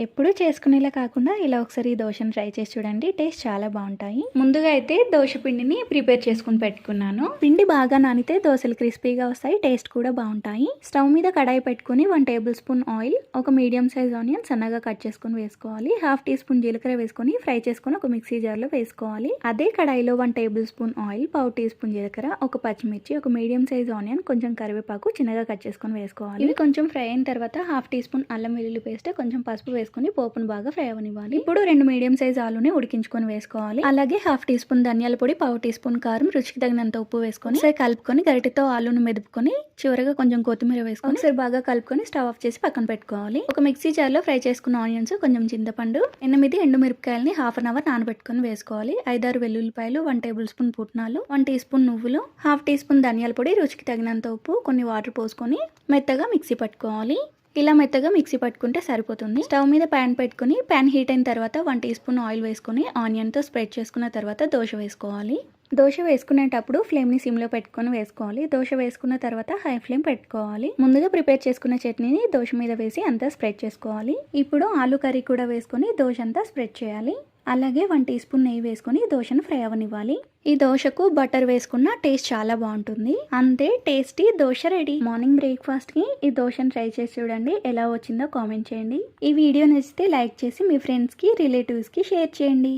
ఎప్పుడూ చేసుకునేలా కాకుండా ఇలా ఒకసారి ఈ దోశను ట్రై చేసి చూడండి. టేస్ట్ చాలా బాగుంటాయి. ముందుగా అయితే దోశ పిండిని ప్రిపేర్ చేసుకుని పెట్టుకున్నాను. పిండి బాగా నానితే దోశలు క్రిస్పీగా వస్తాయి, టేస్ట్ కూడా బాగుంటాయి. స్టవ్ మీద కడాయి పెట్టుకుని 1 టేబుల్ స్పూన్ ఆయిల్, ఒక మీడియం సైజ్ ఆనియన్ సన్నగా కట్ చేసుకుని వేసుకోవాలి. 1/2 టీ స్పూన్ జీలకర్ర వేసుకొని ఫ్రై చేసుకుని ఒక మిక్సీ జార్లో వేసుకోవాలి. అదే కడాయిలో 1 tablespoon oil, 1/2 teaspoon జీలకర్ర, ఒక పచ్చిమిర్చి, ఒక మీడియం సైజ్ ఆనియన్, కొంచెం కరివేపాకు చిన్నగా కట్ చేసుకుని వేసుకోవాలి. ఇవి కొంచెం ఫ్రై అయిన తర్వాత 1/2 టీ స్పూన్ అల్లం వెల్లుల్లి పేస్ట్, కొంచెం పసుపు వేసుకొని పోపును బాగా ఫ్రై అవనివ్వాలి. ఇప్పుడు 2 మీడియం సైజ్ ఆలుని ఉడికించుకొని వేసుకోవాలి. అలాగే 1/2 టీ స్పూన్ ధనియాల పొడి, 1/2 టీ స్పూన్ కారం, రుచికి తగినంత ఉప్పు వేసుకొని ఒకసారి కలుపుకొని గరిటెతో ఆలును మెదుపుకొని చివరగా కొంచెం కొత్తిమీర వేసుకొని ఒకసారి బాగా కలుపుకొని స్టవ్ ఆఫ్ చేసి పక్కన పెట్టుకోవాలి. ఒక మిక్సీ జార్ లో ఫ్రై చేసుకున్న ఆనియన్స్, కొంచెం చింతపండు, 8 ఎండుమిరపకాయలని 1/2 అవర్ నానబెట్టుకొని వేసుకోవాలి. 5-6 వెల్లుల్లిపాయలు, 1 టేబుల్ స్పూన్ పుట్నాలు, 1 టీ స్పూన్ నువ్వులు, 1/2 టీ స్పూన్ ధనియాల పొడి, రుచికి తగినంత ఉప్పు, కొన్ని వాటర్ పోసుకొని మెత్తగా మిక్సీ పట్టుకోవాలి. ఇలా మెత్తగా మిక్సీ పట్టుకుంటే సరిపోతుంది. స్టవ్ మీద ప్యాన్ పెట్టుకుని ప్యాన్ హీట్ అయిన తర్వాత 1 టీ స్పూన్ ఆయిల్ వేసుకొని ఆనియన్తో స్ప్రెడ్ చేసుకున్న తర్వాత దోశ వేసుకోవాలి. దోశ వేసుకునేటప్పుడు ఫ్లేమ్ని సిమ్లో పెట్టుకొని వేసుకోవాలి. దోశ వేసుకున్న తర్వాత హై ఫ్లేమ్ పెట్టుకోవాలి. ముందుగా ప్రిపేర్ చేసుకున్న చట్నీని దోశ మీద వేసి అంతా స్ప్రెడ్ చేసుకోవాలి. ఇప్పుడు ఆలు కర్రీ కూడా వేసుకొని దోశ అంతా స్ప్రెడ్ చేయాలి. అలాగే 1 టీ స్పూన్ నెయ్యి వేసుకొని దోశను ఫ్రై అవనివ్వాలి. ఈ దోశకు బటర్ వేసుకున్న టేస్ట్ చాలా బాగుంటుంది. అంతే, tasty dosa ready. Morning breakfast కి ఈ దోశను ట్రై చేసి చూడండి. ఎలా వచ్చిందో కామెంట్ చేయండి. ఈ వీడియో నచ్చితే లైక్ చేసి మీ ఫ్రెండ్స్ కి, రిలేటివ్స్ కి షేర్ చేయండి.